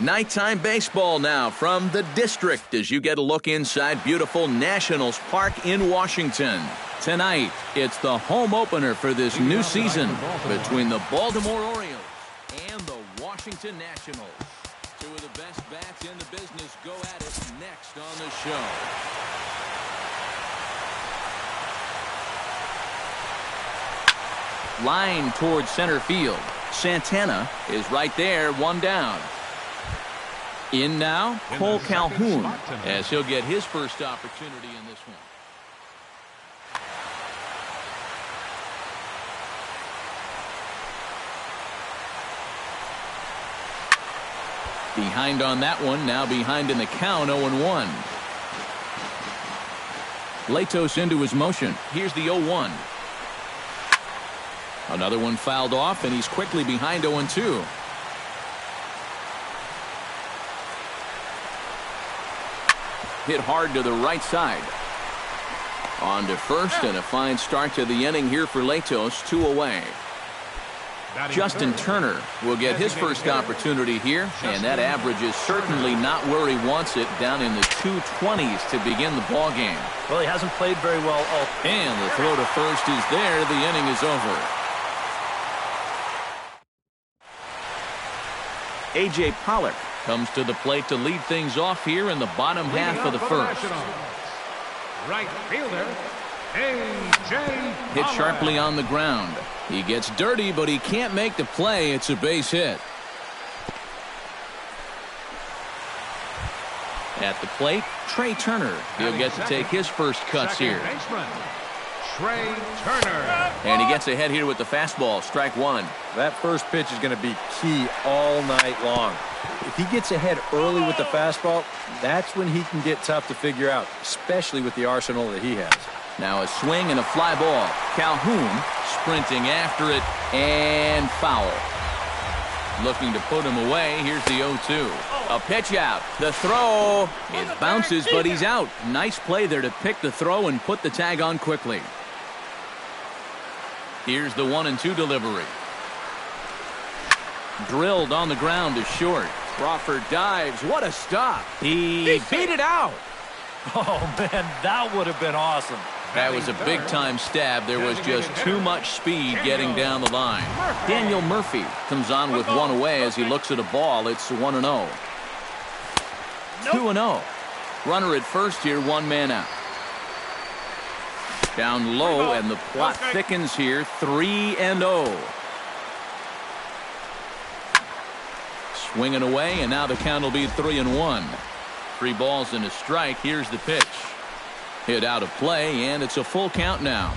Nighttime baseball now from the district as you get a look inside beautiful Nationals Park in Washington. Tonight, it's the home opener for this new season between the Baltimore Orioles and the Washington Nationals. Two of the best bats in the business go at it next on the show. Line towards center field. Santana is right there, one down. In now, Cole Calhoun, as he'll get his first opportunity in this one. Behind on that one, now behind in the count, 0-1. Latos into his motion. Here's the 0-1. Another one fouled off, and he's quickly behind 0-2. Hit hard to the right side. On to first, and a fine start to the inning here for Latos, 2 away. Justin Turner will get his first opportunity here, and that average is certainly not where he wants it, down in the 220s to begin the ball game. Well, he hasn't played very well all. And the throw to first is there. The inning is over. A.J. Pollock comes to the plate to lead things off here in the bottom half of the first. Right fielder, A.J. Hit sharply on the ground. He gets dirty, but he can't make the play. It's a base hit. At the plate, Trey Turner. He'll get to take his first cuts here. Trey Turner. And he gets ahead here with the fastball, strike one. That first pitch is going to be key all night long. If he gets ahead early with the fastball, that's when he can get tough to figure out, especially with the arsenal that he has. Now a swing and a fly ball. Calhoun sprinting after it, and foul. Looking to put him away. Here's the 0-2. A pitch out. The throw. It bounces, but he's out. Nice play there to pick the throw and put the tag on quickly. Here's the 1-2 delivery. Drilled on the ground to short. Crawford dives. What a stop. He beat it out. Oh, man, that would have been awesome. That was a big-time stab. There was just too much speed getting down the line. Daniel Murphy comes on with one away as he looks at a ball. It's 1-0. 2-0. Runner at first here, one man out. Down low, and the plot thickens here, 3-0. Swinging away, and now the count will be 3-1. 3 balls and a strike. Here's the pitch. Hit out of play, and it's a full count now.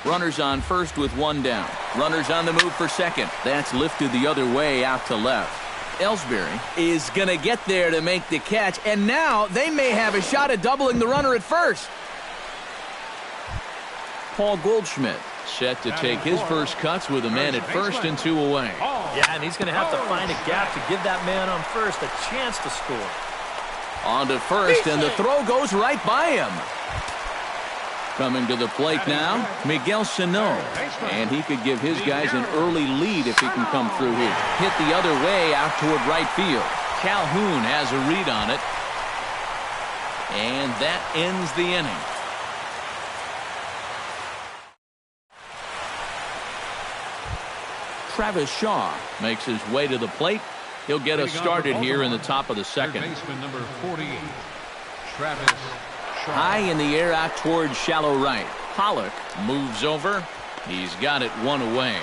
Runners on first with one down. Runners on the move for second. That's lifted the other way out to left. Ellsbury is going to get there to make the catch, and now they may have a shot at doubling the runner at first. Paul Goldschmidt set to take his first cuts with a man at first and 2 away. Yeah, and he's going to have to find a gap to give that man on first a chance to score. On to first, and the throw goes right by him. Coming to the plate now, Miguel Sano. And he could give his guys an early lead if he can come through here. Hit the other way out toward right field. Calhoun has a read on it. And that ends the inning. Travis Shaw makes his way to the plate. He'll get us started here in the top of the second. Baseman number 48, Travis Shaw. High in the air out towards shallow right. Pollock moves over. He's got it one away.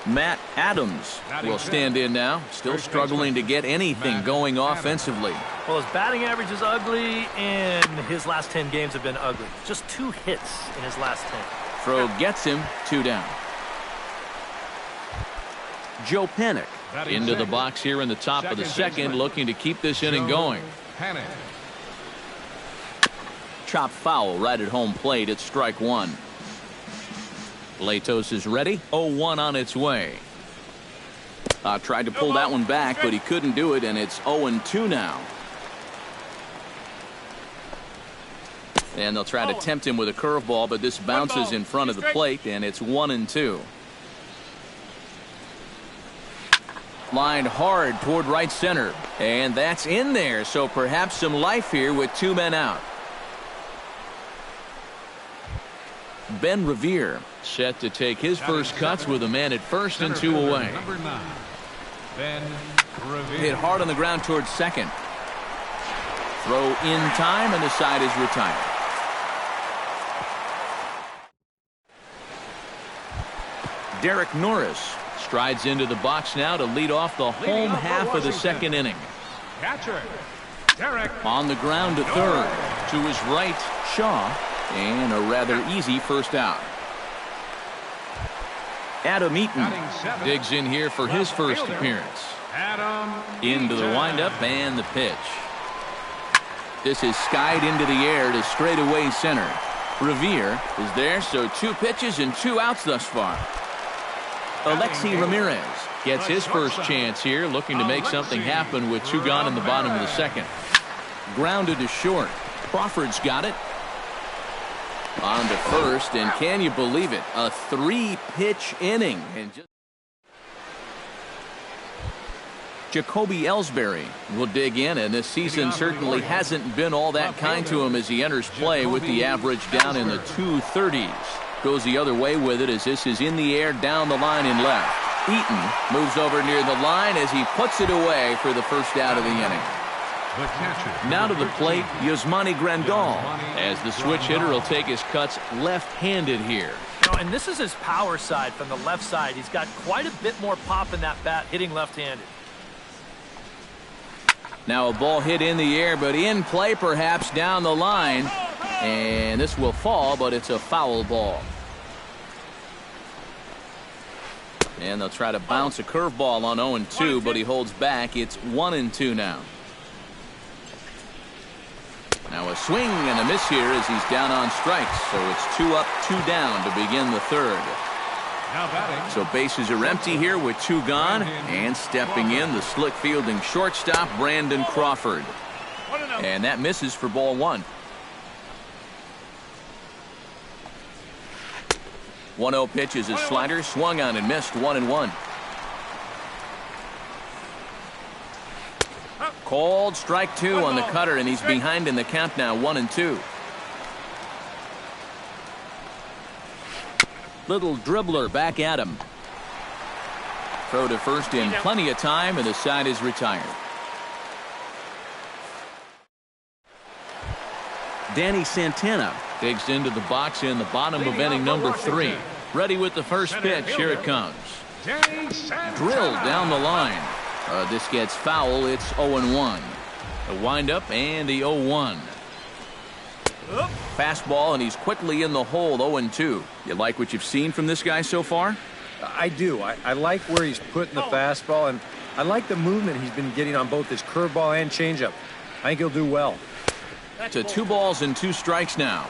Matt Adams will stand in now. Still struggling to get anything going offensively. Well, his batting average is ugly, and his last 10 games have been ugly. Just 2 hits in his last 10. Throw gets him, 2 down. Joe Panik into the box here in the top of the second, looking to keep this inning going. Chop foul right at home plate. It's strike one. Latos is ready. 0-1 on its way. Tried to pull that one back, but he couldn't do it, and it's 0-2 now. And they'll try to tempt him with a curveball, but this bounces in front of the plate, and it's 1-2. Lined hard toward right center. And that's in there, so perhaps some life here with 2 men out. Ben Revere set to take his first cuts with a man at first and 2 away. Number 9, Ben Revere. Hit hard on the ground towards second. Throw in time, and the side is retired. Derek Norris strides into the box now to lead off the home half of the second inning. Catcher, Derek. On the ground to third. To his right, Shaw. And a rather easy first out. Adam Eaton digs in here for his first appearance. Into the windup and the pitch. This is skied into the air to straightaway center. Revere is there, so 2 pitches and 2 outs thus far. Alexi Ramirez gets his first chance here, looking to make something happen with 2 gone in the bottom of the second. Grounded to short. Crawford's got it. On to first, and can you believe it? A 3-pitch inning. And Jacoby Ellsbury will dig in, and this season certainly hasn't been all that kind to him as he enters play with the average down in the 230s. Goes the other way with it as this is in the air down the line in left. Eaton moves over near the line as he puts it away for the first out of the inning. Now to the plate, Yasmani Grandal, as the switch hitter will take his cuts left-handed here. And this is his power side from the left side. He's got quite a bit more pop in that bat hitting left-handed. Now a ball hit in the air, but in play perhaps down the line. And this will fall, but it's a foul ball. And they'll try to bounce a curveball on 0-2, but he holds back. It's 1-2 now. Now a swing and a miss here as he's down on strikes. So it's 2 up, 2 down to begin the third. So bases are empty here with 2 gone. And stepping in, the slick fielding shortstop, Brandon Crawford. And that misses for ball 1. 1-0 pitch is his slider, swung on and missed, 1-1. Called strike 2 on the cutter, and he's behind in the count now, 1-2. Little dribbler back at him. Throw to first in plenty of time, and the side is retired. Danny Santana digs into the box in the bottom of inning number 3. Ready with the first pitch. Here it comes. Drilled down the line. This gets foul. It's 0-1. A windup and the 0-1. Fastball, and he's quickly in the hole, 0-2. You like what you've seen from this guy so far? I do. I like where he's putting the fastball, and I like the movement he's been getting on both his curveball and changeup. I think he'll do well. To 2 balls and 2 strikes now.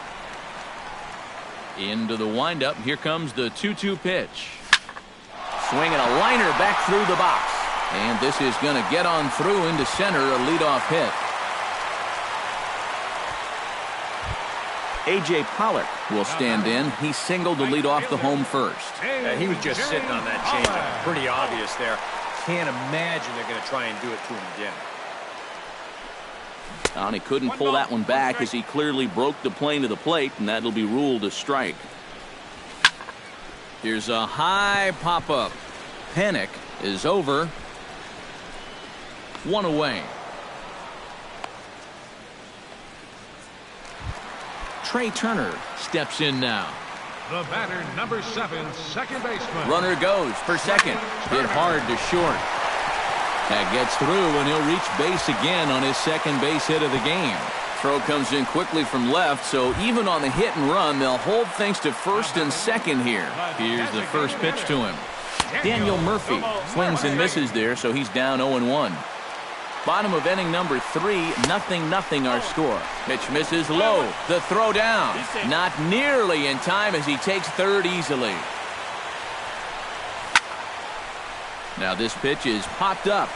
Into the windup. Here comes the 2-2 pitch. Swinging a liner back through the box. And this is going to get on through into center, a leadoff hit. A.J. Pollock will stand in. He singled to lead off the home first. Yeah, he was just sitting on that changeup. Pretty obvious there. Can't imagine they're going to try and do it to him again. And he couldn't pull that one back as he clearly broke the plane to the plate, and that'll be ruled a strike. Here's a high pop-up. Panic is over. 1 away. Trey Turner steps in now. The batter, number 7, second baseman. Runner goes for second. Hit hard to short. That gets through, and he'll reach base again on his second base hit of the game. Throw comes in quickly from left, so even on the hit and run, they'll hold things to first and second here. Here's the first pitch to him. Daniel Murphy swings and misses there, so he's down 0-1. Bottom of inning number 3, 0-0 our score. Pitch misses low. The throw down. Not nearly in time as he takes third easily. Now this pitch is popped up.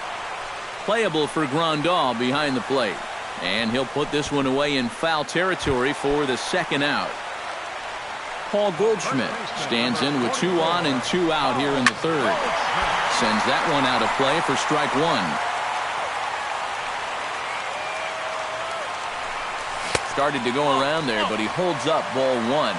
Playable for Grandal behind the plate. And he'll put this one away in foul territory for the second out. Paul Goldschmidt stands in with 2 on and 2 out here in the third. Sends that one out of play for strike one. Started to go around there, but he holds up ball one.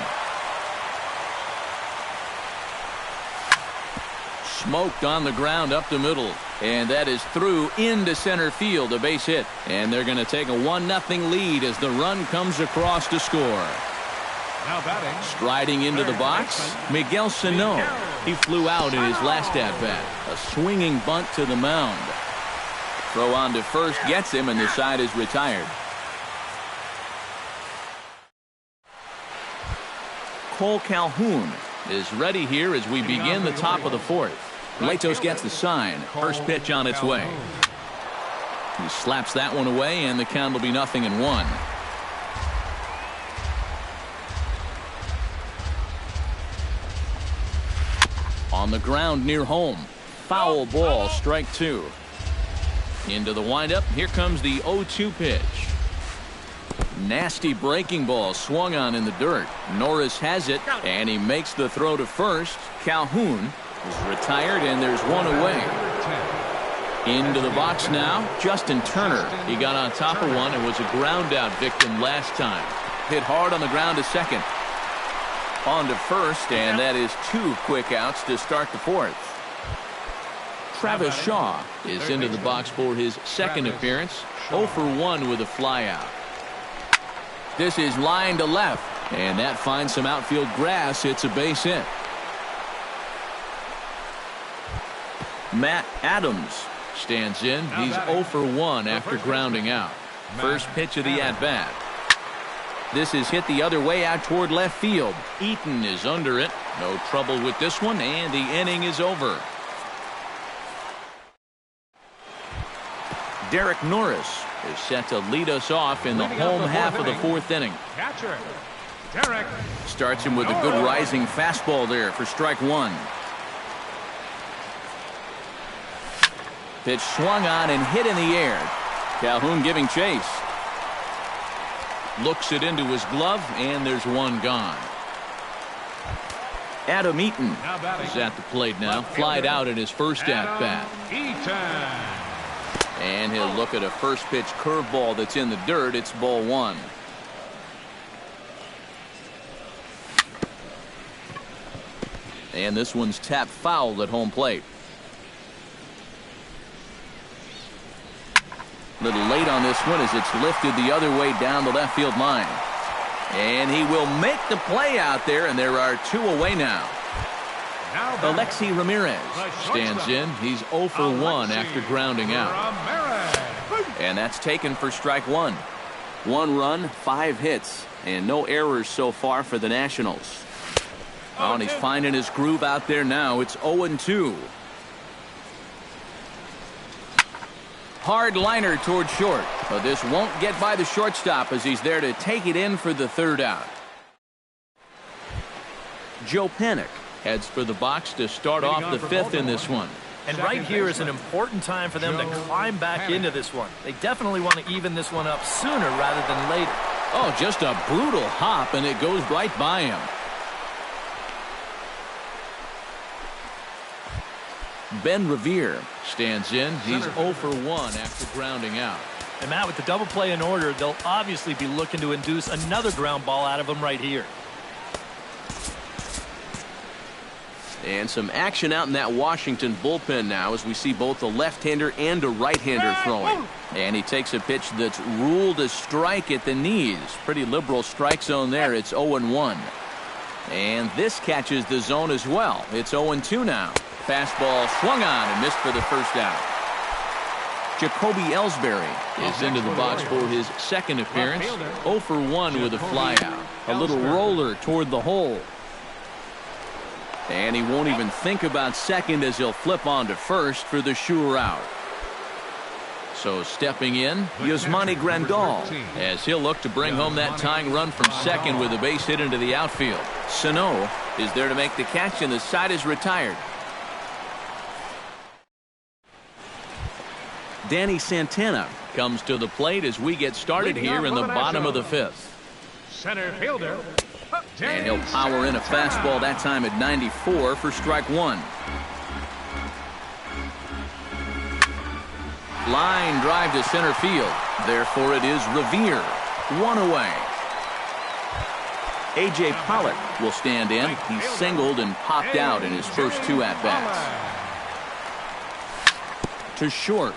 Smoked on the ground up the middle. And that is through into center field, a base hit. And they're going to take a 1-0 lead as the run comes across to score. Now batting. Striding into the box, Miguel Sano. He flew out in his last at-bat. A swinging bunt to the mound. Throw on to first gets him, and the side is retired. Cole Calhoun is ready here as we begin the top of the fourth. Latos gets the sign. First pitch on its way. He slaps that one away, and the count will be 0-1. On the ground near home. Foul ball, strike two. Into the windup. Here comes the 0-2 pitch. Nasty breaking ball swung on in the dirt. Norris has it, and he makes the throw to first. Calhoun is retired, and there's one away. Into the box now, Justin Turner. He got on top of one and was a ground out victim last time. Hit hard on the ground to second. On to first, and that is two quick outs to start the fourth. Travis Shaw is into the box for his second appearance. 0 for 1 with a flyout. This is line to left, and that finds some outfield grass. It's a base hit. Matt Adams stands in. He's 0 for 1 after grounding out. First pitch of the at-bat. This is hit the other way out toward left field. Eaton is under it. No trouble with this one, and the inning is over. Derek Norris is set to lead us off in the home half of the fourth inning. Catcher, Derek. Starts him with a good rising fastball there for strike one. Pitch swung on and hit in the air. Calhoun giving chase. Looks it into his glove, and there's one gone. Adam Eaton is at the plate now. Flied out in his first at-bat. And he'll look at a first pitch curveball that's in the dirt. It's ball one. And this one's tapped foul at home plate. Little late on this one as it's lifted the other way down the left field line. And he will make the play out there, and there are two away now. Alexi Ramirez stands in. He's 0 for 1 after grounding out. And that's taken for strike one. 1 run, 5 hits, and no errors so far for the Nationals. Oh, and he's finding his groove out there now. It's 0-2. Hard liner toward short. But this won't get by the shortstop as he's there to take it in for the third out. Joe Panik heads for the box to start off the fifth in this one. And right here is an important time for them to climb back into this one. They definitely want to even this one up sooner rather than later. Oh, just a brutal hop, and it goes right by him. Ben Revere stands in. He's 0 for 1 after grounding out. And Matt, with the double play in order, they'll obviously be looking to induce another ground ball out of him right here. And some action out in that Washington bullpen now as we see both a left-hander and a right-hander throwing. And he takes a pitch that's ruled a strike at the knees. Pretty liberal strike zone there. It's 0-1. And this catches the zone as well. It's 0-2 now. Fastball swung on and missed for the first out. Jacoby Ellsbury is into the box for his second appearance. 0 for 1 with a flyout. A little roller toward the hole. And he won't even think about second as he'll flip on to first for the sure out. So stepping in, Yasmani Grandal, as he'll look to bring home that tying run from second with a base hit into the outfield. Sano is there to make the catch, and the side is retired. Danny Santana comes to the plate as we get started here in the bottom of the fifth. Center fielder. And he'll power in a fastball that time at 94 for strike one. Line drive to center field. Therefore, it is Revere. One away. A.J. Pollock will stand in. He singled and popped out in his first two at-bats. To short.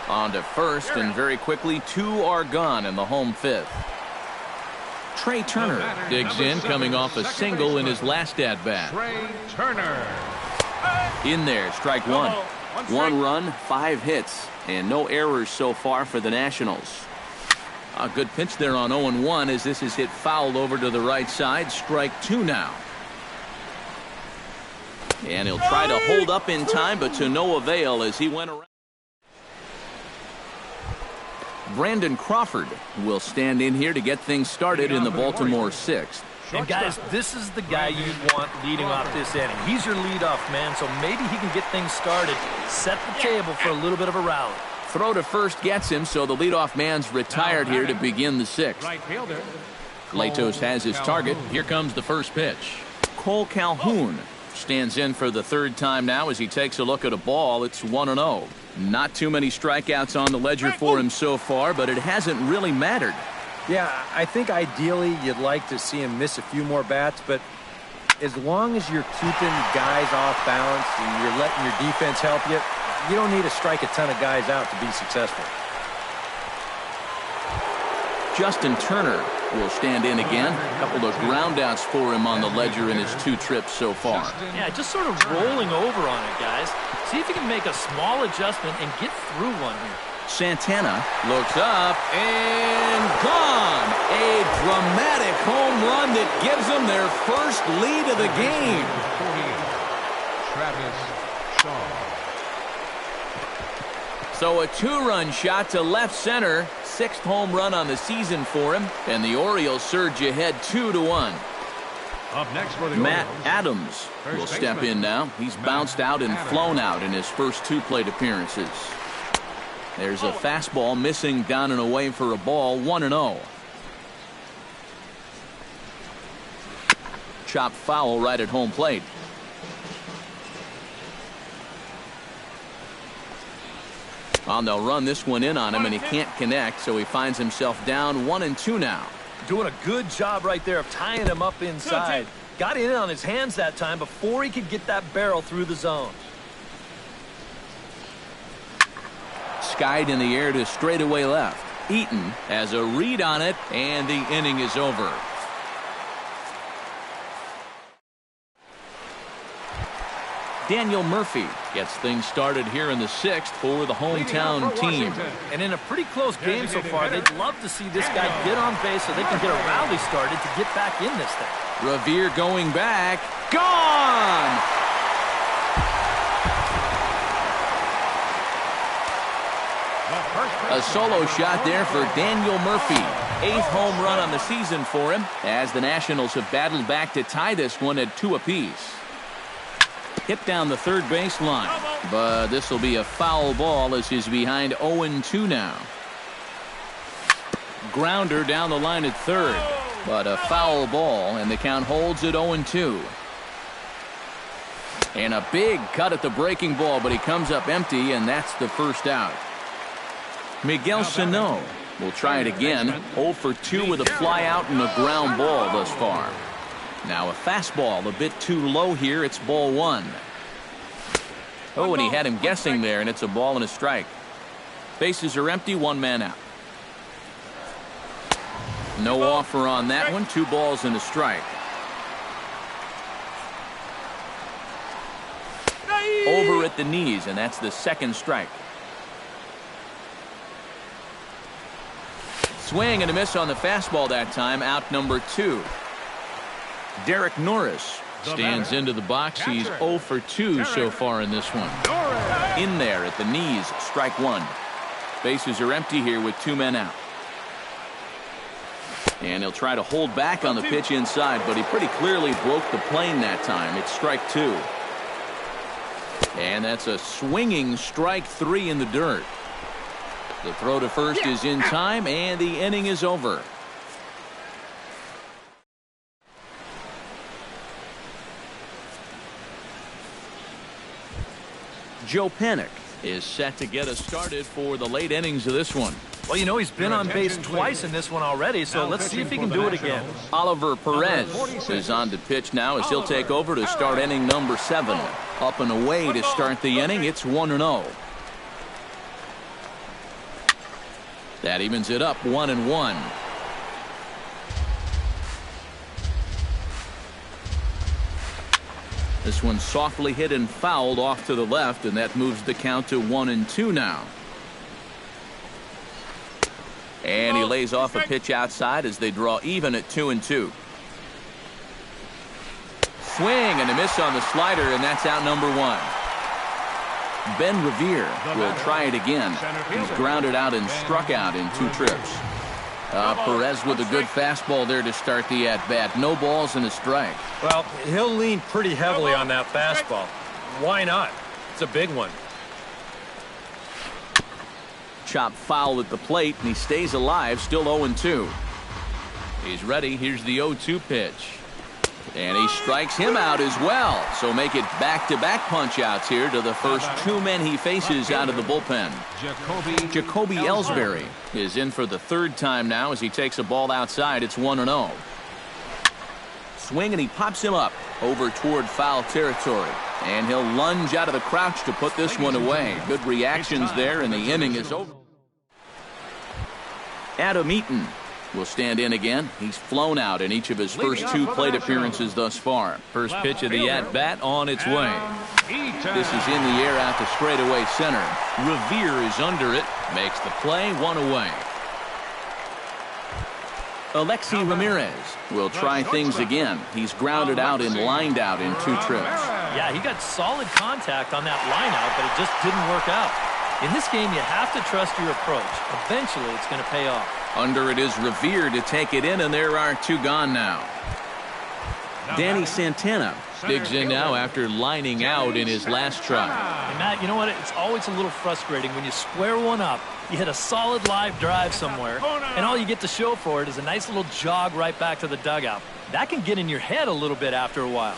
On to first, and very quickly, two are gone in the home fifth. Trey Turner digs in, coming off a single in his last at-bat. Trey Turner. In there, strike one. One run, 5 hits, and no errors so far for the Nationals. A good pitch there on 0-1 as this is hit fouled over to the right side. Strike two now. And he'll try to hold up in time, but to no avail as he went around. Brandon Crawford will stand in here to get things started in the Baltimore sixth. And guys, this is the guy you want leading off this inning. He's your leadoff man, so maybe he can get things started, set the table for a little bit of a rally. Throw to first gets him, so the leadoff man's retired here to begin the sixth. Latos has his target. Here comes the first pitch. Cole Calhoun stands in for the third time now as he takes a look at a ball. It's 1-0. Not too many strikeouts on the ledger for him so far, but it hasn't really mattered. Yeah, I think ideally you'd like to see him miss a few more bats, but as long as you're keeping guys off balance and you're letting your defense help you, you don't need to strike a ton of guys out to be successful. Justin Turner will stand in again. A couple of groundouts for him on the ledger in his 2 trips so far. Yeah, just sort of rolling over on it, guys. See if you can make a small adjustment and get through one here. Santana looks up and gone. A dramatic home run that gives them their first lead of the game. Travis Shaw. So a 2-run shot to left center. 6th home run on the season for him. And the Orioles surge ahead 2-1. Up next for the Matt Orioles, Adams will step in now. He's bounced out and flown out in his first 2 plate appearances. There's a fastball missing down and away for a ball. 1-0. Chop foul right at home plate. They'll run this one in on him, and he can't connect, so he finds himself down 1-2 now. Doing a good job right there of tying him up inside. Got in on his hands that time before he could get that barrel through the zone. Skied in the air to straightaway left. Eaton has a read on it, and the inning is over. Daniel Murphy gets things started here in the 6th for the hometown team. And in a pretty close game so far, they'd love to see this guy get on base so they can get a rally started to get back in this thing. Revere going back. Gone! A solo shot there for Daniel Murphy. 8th home run on the season for him as the Nationals have battled back to tie this one at 2 apiece. Hit down the third baseline, but this will be a foul ball as he's behind 0-2 now. Grounder down the line at third, but a foul ball, and the count holds at 0-2. And a big cut at the breaking ball, but he comes up empty, and that's the first out. Miguel Sano will try it again. 0 for 2 with a fly out and a ground ball thus far. Now a fastball a bit too low here. It's ball 1. Oh, and he had him guessing there, and it's a ball and a strike. Bases are empty, 1 man out. No offer on that one. 2 balls and a strike. Over at the knees, and that's the 2nd strike. Swing and a miss on the fastball that time. Out number 2. Derek Norris stands into the box. He's 0 for 2 so far in this one. In there at the knees, strike 1. Bases are empty here with 2 men out. And he'll try to hold back on the pitch inside, but he pretty clearly broke the plane that time. It's strike 2. And that's a swinging strike 3 in the dirt. The throw to first is in time, and the inning is over. Joe Panic is set to get us started for the late innings of this one. Well, you know, he's been on base twice in this one already, so let's see if he can do it again. Oliver Perez is on to pitch now as he'll take over to start inning number 7. Up and away to start the inning. It's 1-0. That evens it up 1-1. This one softly hit and fouled off to the left, and that moves the count to 1-2 now. And he lays off a pitch outside as they draw even at 2-2. Swing and a miss on the slider, and that's out number 1. Ben Revere will try it again. He's grounded out and struck out in 2 trips. Perez with a good fastball there to start the at-bat. No balls and a strike. Well, he'll lean pretty heavily on that fastball. Why not? It's a big one. Chop foul at the plate, and he stays alive, still 0-2. He's ready. Here's the 0-2 pitch. And he strikes him out as well. So make it back-to-back punch-outs here to the first 2 men he faces out of the bullpen. Jacoby Ellsbury is in for the 3rd time now as he takes a ball outside. It's 1-0. Swing, and he pops him up over toward foul territory. And he'll lunge out of the crouch to put this one away. Good reactions there, and the inning is over. Adam Eaton will stand in again. He's flown out in each of his first 2 plate appearances thus far. First pitch of the at-bat on its way. This is in the air out to straightaway center. Revere is under it. Makes the play, 1 away. Alexi Ramirez will try things again. He's grounded out and lined out in 2 trips. Yeah, he got solid contact on that line out, but it just didn't work out. In this game, you have to trust your approach. Eventually, it's going to pay off. Under it is Revere to take it in, and there are 2 gone now. Danny Santana digs in now after lining out in his last try. Hey, Matt, you know what? It's always a little frustrating when you square one up, you hit a solid live drive somewhere, and all you get to show for it is a nice little jog right back to the dugout. That can get in your head a little bit after a while.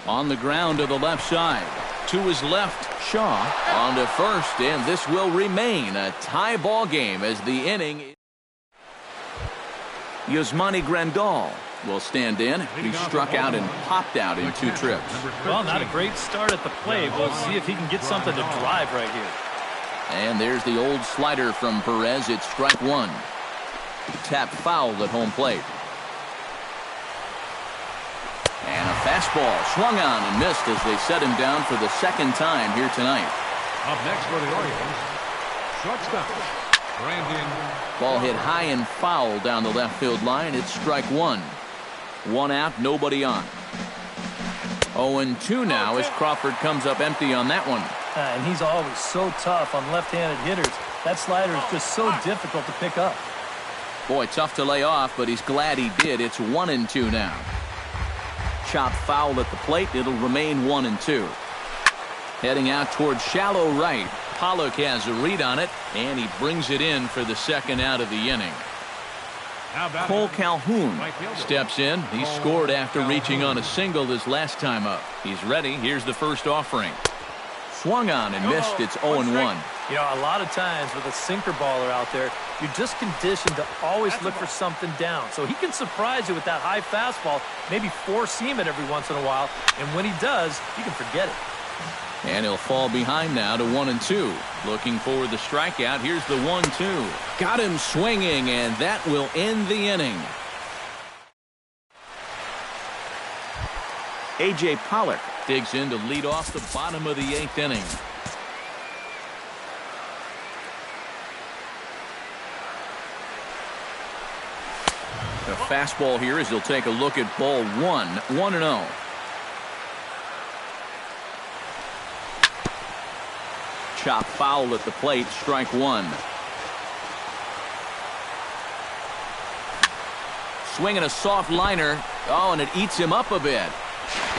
On the ground to the left side. To his left, Shaw on to first, and this will remain a tie ball game as the inning. Yasmani Grandal will stand in. He struck out and popped out in 2 trips. Well, not a great start at the plate. We'll see if he can get something to drive right here. And there's the old slider from Perez. It's strike 1. Tap foul at home plate. And a fastball swung on and missed as they set him down for the 2nd time here tonight. Up next for the Orioles, shortstop, Brandon. Ball hit high and foul down the left field line. It's strike 1. 1 out, nobody on. 0-2 now as Crawford comes up empty on that one. And he's always so tough on left-handed hitters. That slider is just so difficult to pick up. Boy, tough to lay off, but he's glad he did. It's 1-2 now. Chop foul at the plate. It'll remain 1-2. Heading out towards shallow right. Pollock has a read on it, and he brings it in for the 2nd out of the inning. Cole Calhoun steps in. He scored after reaching on a single his last time up. He's ready. Here's the first offering. Swung on and missed. It's 0-1. You know, a lot of times with a sinker baller out there, you're just conditioned to always look for something down. So he can surprise you with that high fastball, maybe 4-seam it every once in a while. And when he does, you can forget it. And he'll fall behind now to 1-2. Looking for the strikeout. Here's the 1-2. Got him swinging, and that will end the inning. A.J. Pollock digs in to lead off the bottom of the 8th inning. A fastball here as he'll take a look at ball 1. 1-0. Chop foul at the plate. Strike 1. Swinging a soft liner. Oh, and it eats him up a bit.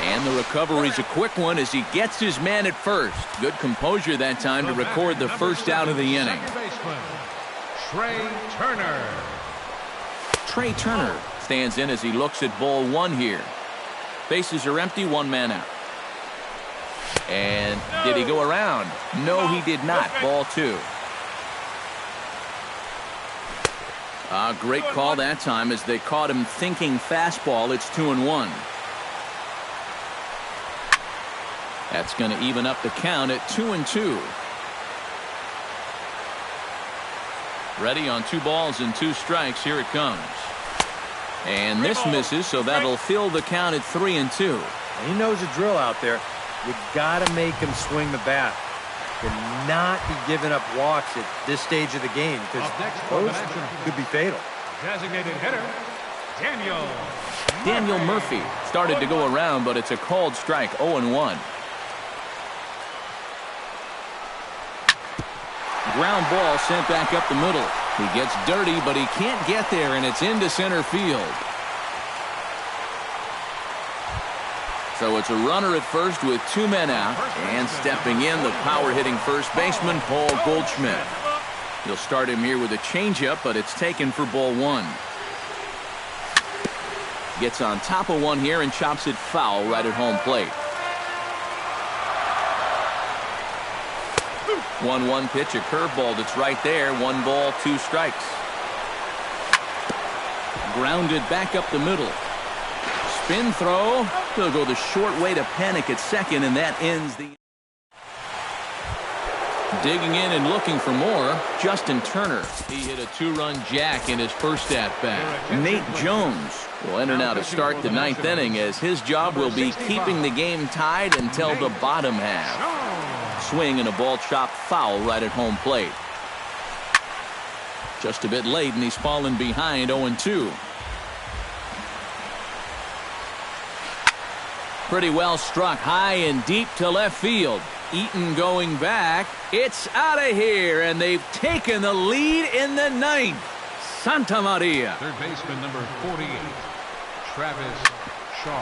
And the recovery's a quick one as he gets his man at first. Good composure that time to record the first out of the inning. Trey Turner. Trey Turner stands in as he looks at ball 1 here. Bases are empty, 1 man out. And did he go around? No, he did not. Ball 2. Great call that time as they caught him thinking fastball. It's 2-1. That's going to even up the count at 2-2. Ready on 2 balls and 2 strikes. Here it comes. And this misses, so that'll fill the count at 3-2. He knows the drill out there. You got to make him swing the bat. And not be giving up walks at this stage of the game because those could be fatal. Designated hitter, Daniel Murphy started to go around, but it's a called strike. 0-1. Ground ball sent back up the middle. He gets dirty, but he can't get there, and it's into center field. So it's a runner at first with 2 men out, and stepping in, the power-hitting first baseman, Paul Goldschmidt. He'll start him here with a changeup, but it's taken for ball 1. Gets on top of one here and chops it foul right at home plate. 1-1 pitch, a curveball that's right there. 1 ball, 2 strikes. Grounded back up the middle. Spin throw. He'll go the short way to panic at second, and that ends the... Digging in and looking for more, Justin Turner. He hit a 2-run jack in his first at-bat. Nate Jones will enter now to start the 9th inning, as his job will be keeping the game tied until the bottom half. Swing and a ball chopped foul right at home plate. Just a bit late, and he's fallen behind 0-2. Pretty well struck high and deep to left field. Eaton going back. It's out of here, and they've taken the lead in the 9th. Santa Maria. Third baseman number 48, Travis Shaw.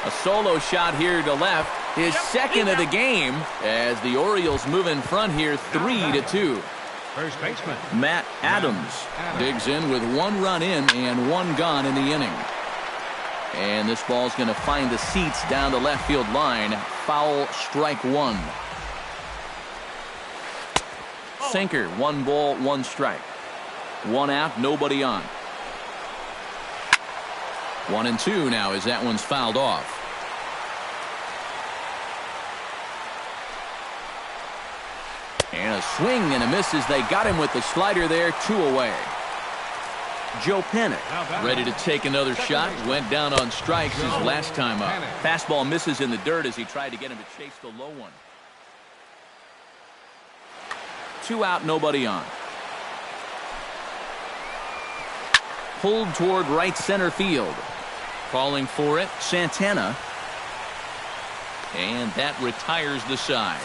A solo shot here to left. His second of the game, as the Orioles move in front here 3-2. First baseman Matt Adams digs in with 1 run in and 1 gone in the inning. And this ball's going to find the seats down the left field line. Foul, strike 1. Sinker, 1 ball, 1 strike. 1 out, nobody on. 1-2 now as that one's fouled off. And a swing and a miss as they got him with the slider there. 2 away. Joe Panic ready to take another shot. Went down on strikes his last time up. Fastball misses in the dirt as he tried to get him to chase the low one. 2 out, nobody on. Pulled toward right center field. Calling for it, Santana. And that retires the side.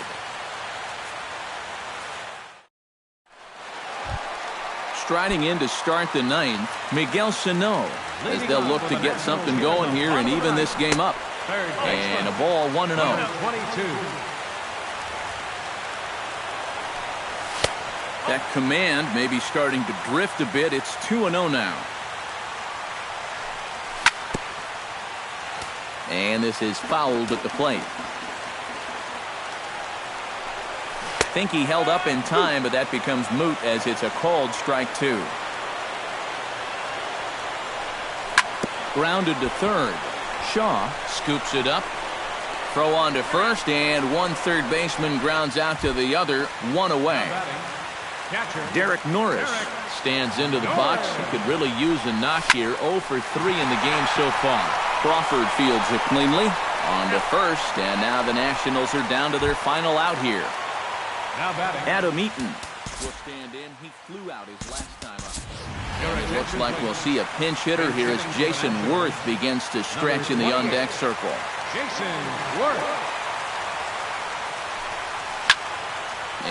Striding in to start the 9th, Miguel Sano, as they'll look to get something going here and even this game up. And a ball, 1-0. That command may be starting to drift a bit. It's 2-0 now. And this is fouled at the plate. Think he held up in time, but that becomes moot as it's a called strike 2. Grounded to third. Shaw scoops it up. Throw on to first, and 1 third baseman grounds out to the other. 1 away. Derek Norris stands into the box. He could really use a knock here. 0 for 3 in the game so far. Crawford fields it cleanly. On to first, and now the Nationals are down to their final out here. Adam Eaton will stand in. He flew out his last time up. And it looks like we'll see a pinch hitter here as Jason Worth begins to stretch in the on-deck circle. Jason Worth.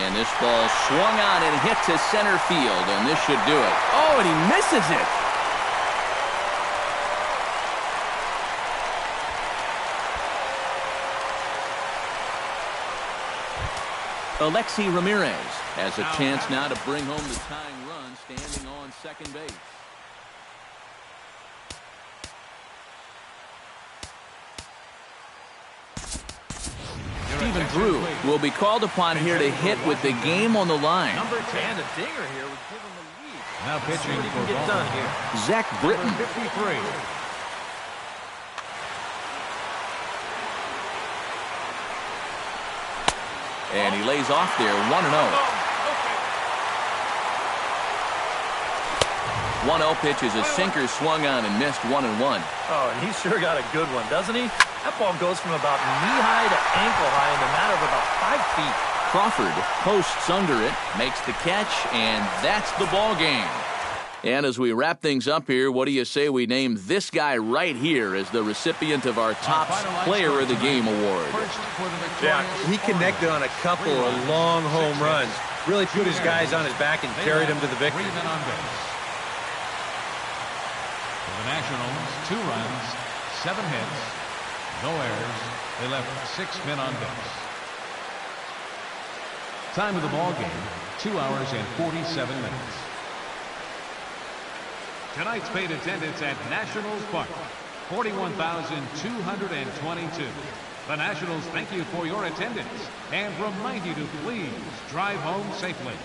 And this ball swung on and hit to center field, and this should do it. Oh, and he misses it. Alexi Ramirez has a chance now to bring home the tying run, standing on second base. even through. Will be called upon here to hit with the game on the line. Number 10, a dinger here would give him the lead. Now pitching What he for can get done here. Zach Britton. 53. And he lays off there, 1-0. 1-0 pitch is a sinker swung on and missed, 1-1. Oh, and he sure got a good one, doesn't he? That ball goes from about knee-high to ankle-high in a matter of about 5 feet. Crawford posts under it, makes the catch, and that's the ball game. And as we wrap things up here, what do you say we name this guy right here as the recipient of our top player of the game award? Yeah, he connected on a couple of long home runs. Really put his guys on his back and carried them to the victory. 3 men on base. For the Nationals, 2 runs, 7 hits, no errors. They left 6 men on base. Time of the ball game, 2 hours and 47 minutes. Tonight's paid attendance at Nationals Park, 41,222. The Nationals thank you for your attendance and remind you to please drive home safely.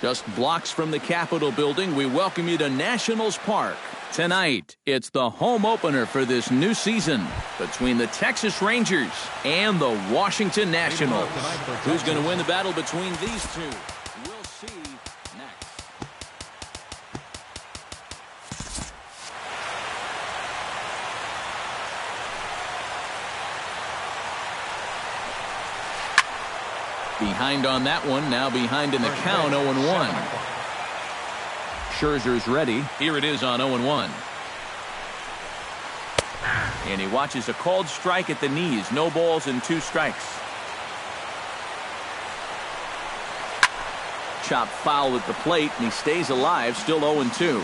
Just blocks from the Capitol building, we welcome you to Nationals Park. Tonight, it's the home opener for this new season between the Texas Rangers and the Washington Nationals. Who's going to win the battle between these two? We'll see next. Behind on that one, now behind in the count, 0-1. Scherzer's ready. Here it is on 0-1. And he watches a called strike at the knees. No balls and 2 strikes. Chopped foul at the plate, and he stays alive, still 0-2.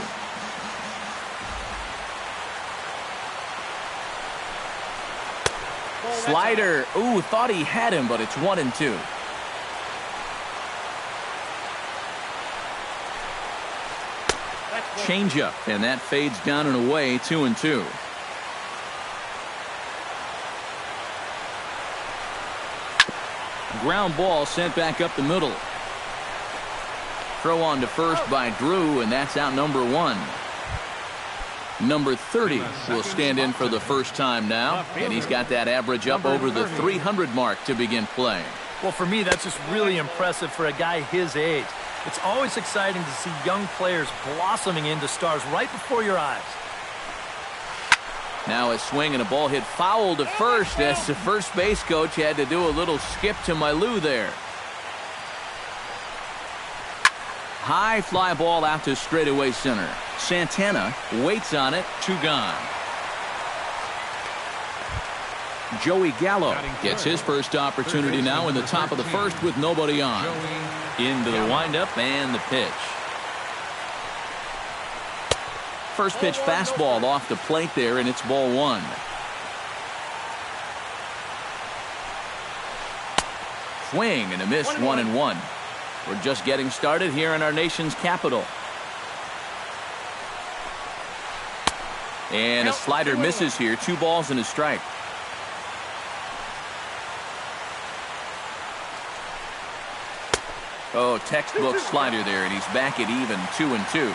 Slider. Ooh, thought he had him, but it's 1-2. Changeup, and that fades down and away, 2-2. Ground ball sent back up the middle. Throw on to first by Drew, and that's out number 1. Number 30 will stand in for the first time now, and he's got that average up over the 300 mark to begin play. Well, for me, that's just really impressive for a guy his age. It's always exciting to see young players blossoming into stars right before your eyes. Now a swing and a ball hit foul to first as the first base coach had to do a little skip to Minwoo there. High fly ball out to straightaway center. Santana waits on it, 2 gone. Joey Gallo gets his first opportunity now in the top of the first with nobody on. Into the windup and the pitch. First pitch fastball off the plate there, and it's ball 1. Swing and a miss, 1-1. We're just getting started here in our nation's capital. And a slider misses here, 2 balls and a strike. Oh, textbook slider there, and he's back at even, 2-2.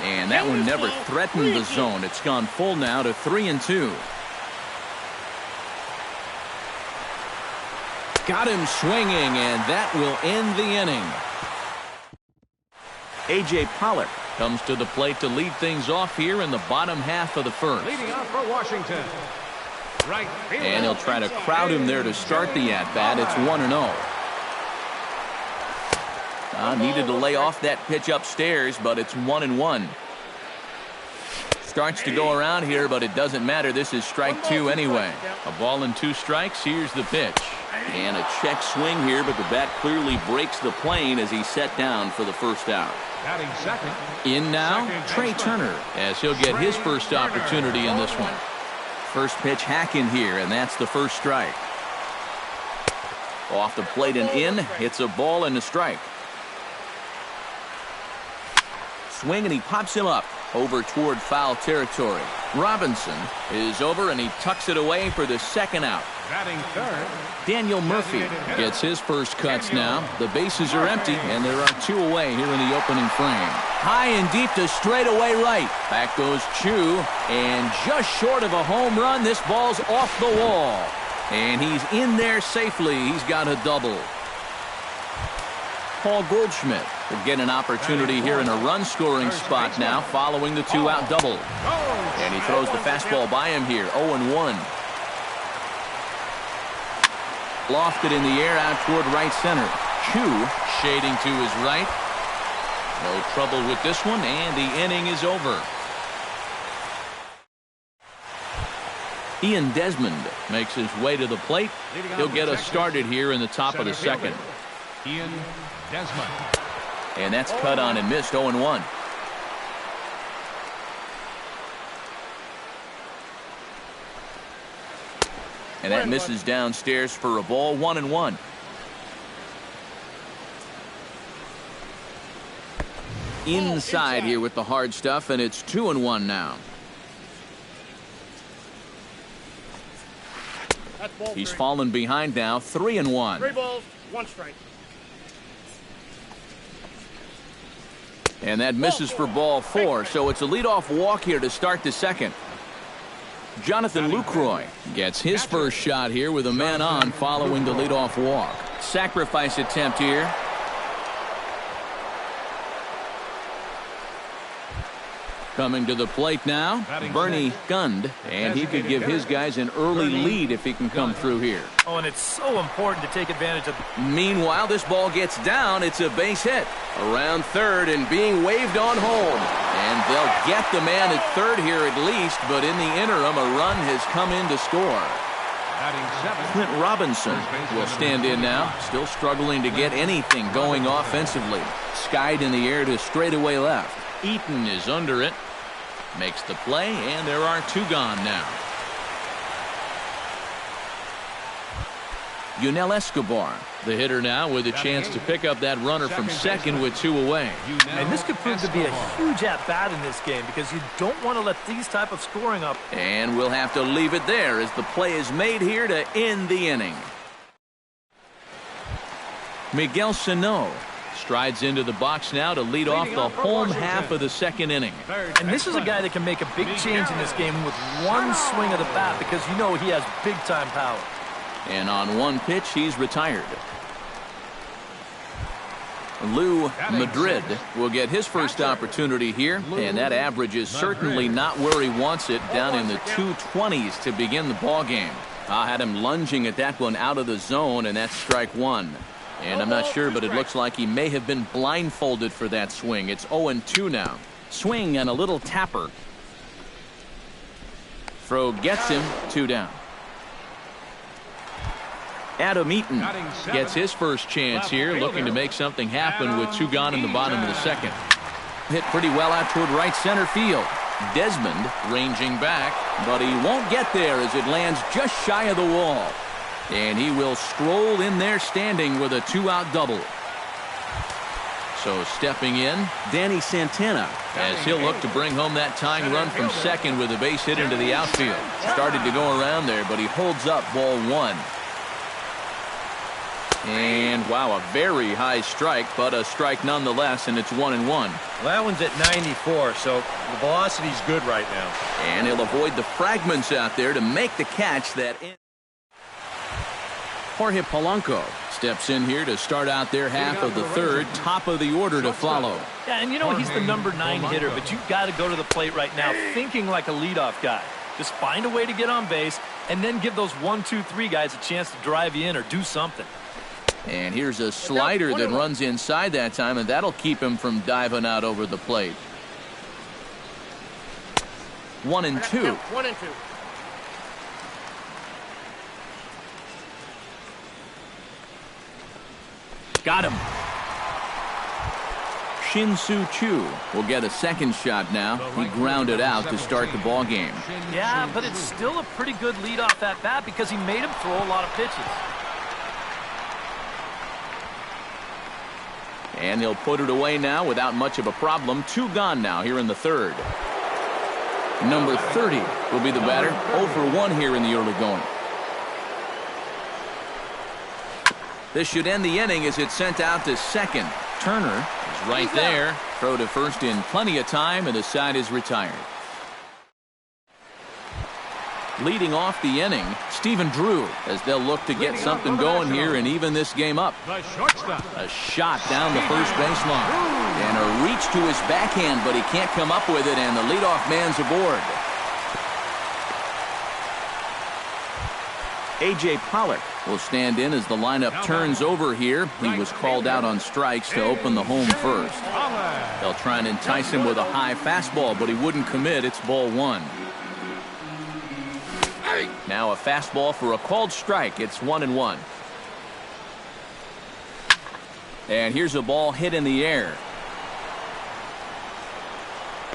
And that one never threatened the zone. It's gone full now to 3-2. Got him swinging, and that will end the inning. A.J. Pollock comes to the plate to lead things off here in the bottom half of the first. Leading off for Washington. Right fielder. And he'll try to crowd him there to start the at-bat. It's 1-0. Needed to lay off that pitch upstairs, but it's 1-1. Starts to go around here, but it doesn't matter. This is strike 2 anyway. A ball and 2 strikes. Here's the pitch. And a check swing here, but the bat clearly breaks the plane as he's set down for the first out. Batting second. In now, Trey Turner, as he'll get his first opportunity in this one. First pitch hack in here, and that's the first strike. Off the plate and in, it's a ball and a strike. Swing, and he pops him up. over toward foul territory. Robinson is over, and he tucks it away for the second out. Batting third, Daniel Murphy gets his first cuts now. The bases are empty, and there are two away here in the opening frame. High and deep to straightaway right. Back goes Chu, and just short of a home run, this ball's off the wall. And he's in there safely. He's got a double. Paul Goldschmidt will get an opportunity here in a run-scoring spot now following the two-out double. And he throws the fastball by him here, 0-1. Lofted in the air out toward right center. Chu shading to his right. No trouble with this one, and the inning is over. Ian Desmond makes his way to the plate. He'll get us started here in the top of the second. Ian Desmond. And that's cut on and missed, 0-1. And that misses downstairs for a ball, 1-1. Inside here with the hard stuff, and it's 2-1 now. He's fallen behind now, 3-1. 3 balls, 1 strike. And that misses for ball 4, so it's a leadoff walk here to start the second. Jonathan Lucroy gets his first shot here with a man on following the leadoff walk. Sacrifice attempt here. Coming to the plate now, Bernie Gund, and he could give his guys an early lead if he can come through here. Oh, and it's so important to take advantage of. Meanwhile, this ball gets down. It's a base hit. Around third and being waved on home. And they'll get the man at third here at least, but in the interim, a run has come in to score. Clint Robinson will stand in now, still struggling to get anything going offensively. Skied in the air to straightaway left. Eaton is under it, makes the play, and there are 2 gone now. Yunel Escobar, the hitter now, with a chance to pick up that runner from second with 2 away. And this could prove to be a huge at-bat in this game because you don't want to let these type of scoring up. And we'll have to leave it there as the play is made here to end the inning. Miguel Sano strides into the box now to lead off the home half of the second inning. And this is a guy that can make a big change in this game with one swing of the bat because you know he has big-time power. And on one pitch, he's retired. Lou Madrid will get his first opportunity here, and that average is certainly not where he wants it, down in the 220s to begin the ball game. I had him lunging at that one out of the zone, and that's strike 1. And I'm not sure, but it looks like he may have been blindfolded for that swing. It's 0-2 now. Swing and a little tapper. Throw gets him, 2 down. Adam Eaton gets his first chance here, looking to make something happen with 2 gone in the bottom of the second. Hit pretty well out toward right center field. Desmond ranging back, but he won't get there as it lands just shy of the wall. And he will stroll in there standing with a 2-out double. So stepping in, Danny Santana, as he'll look to bring home that tying run from second with a base hit into the outfield. Started to go around there, but he holds up ball 1. And wow, a very high strike, but a strike nonetheless, and it's 1-1. Well, that one's at 94, so the velocity's good right now. And he'll avoid the fragments out there to make the catch that in. Jorge Polanco steps in here to start out their half of the third, top of the order to follow. Yeah, and you know he's the number 9 hitter, but you've got to go to the plate right now thinking like a leadoff guy. Just find a way to get on base and then give those 1, 2, 3 guys a chance to drive you in or do something. And here's a slider that runs inside that time, and that'll keep him from diving out over the plate. 1-2. 1-2. Got him. Shin-Soo Choo will get a second shot now. He grounded out to start the ball game. Yeah, but it's still a pretty good leadoff at bat because he made him throw a lot of pitches. And he'll put it away now without much of a problem. 2 gone now here in the third. Number 30 will be the batter. 0 for 1 here in the early going. This should end the inning as it's sent out to second. Turner is right there. Throw to first in plenty of time, and the side is retired. Leading off the inning, Stephen Drew, as they'll look to get something going here and even this game up. A shot down the first baseline. And a reach to his backhand, but he can't come up with it, and the leadoff man's aboard. A.J. Pollock will stand in as the lineup turns over here. He was called out on strikes to open the home first. They'll try and entice him with a high fastball, but he wouldn't commit. It's ball 1. Now a fastball for a called strike. It's 1-1. And here's a ball hit in the air.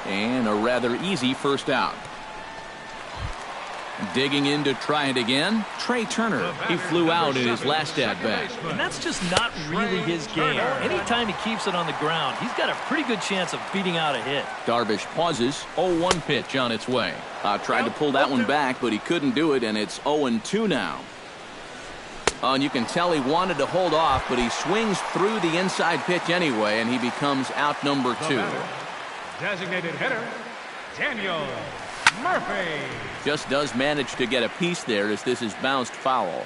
And a rather easy first out. Digging in to try it again, Trey Turner. He flew out in his last at-bat. And that's just not really his game. Anytime he keeps it on the ground, he's got a pretty good chance of beating out a hit. Darvish pauses. 0-1 pitch on its way. Tried to pull that one back, but he couldn't do it, and it's 0-2 now. And you can tell he wanted to hold off, but he swings through the inside pitch anyway, and he becomes out number 2. Designated hitter, Daniel Murphy. Just does manage to get a piece there as this is bounced foul.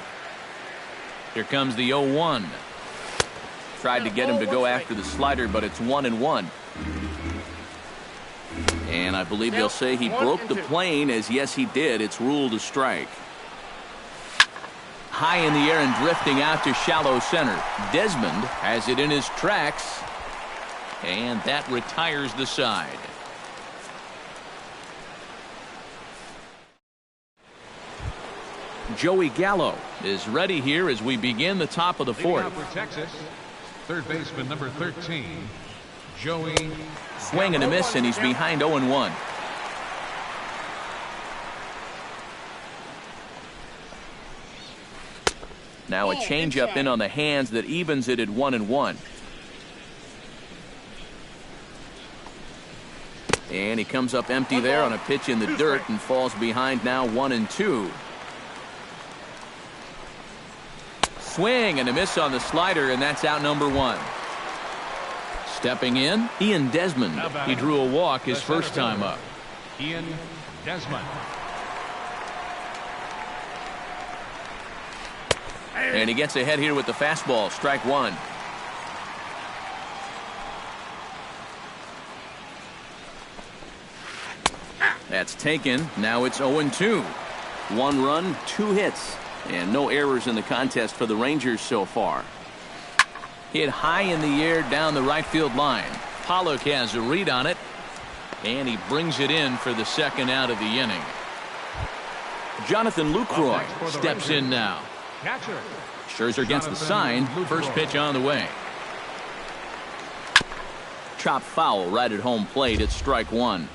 Here comes the 0-1. Tried to get him to go after the slider, but it's 1-1. And I believe they'll say he broke the plane, as yes he did. It's ruled a strike. High in the air and drifting out to shallow center. Desmond has it in his tracks. And that retires the side. Joey Gallo is ready here as we begin the top of the fourth. For Texas, third baseman number 13, Joey. Swing and a miss, and he's behind 0-1. Now a changeup in on the hands that evens it at 1-1. And he comes up empty there on a pitch in the dirt and falls behind now 1-2. Swing and a miss on the slider, and that's out number 1. Stepping in, Ian Desmond. He drew a walk his first time up. Ian Desmond. And he gets ahead here with the fastball. Strike 1. That's taken. Now it's 0-2. 1 run, 2 hits. And no errors in the contest for the Rangers so far. Hit high in the air down the right field line. Pollock has a read on it. And he brings it in for the second out of the inning. Jonathan Lucroy steps in now. Scherzer gets the sign. First pitch on the way. Chop foul right at home plate. It's strike 1.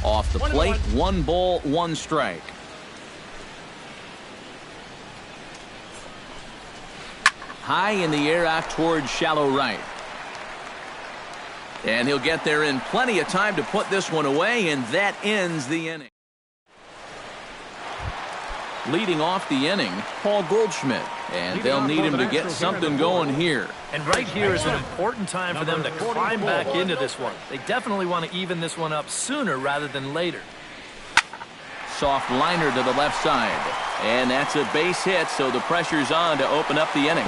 Off the plate, 1 ball, 1 strike. High in the air out towards shallow right. And he'll get there in plenty of time to put this one away, and that ends the inning. Leading off the inning, Paul Goldschmidt. And they'll need him to get something going here. And right here is an important time for them to climb back into this one. They definitely want to even this one up sooner rather than later. Soft liner to the left side. And that's a base hit, so the pressure's on to open up the inning.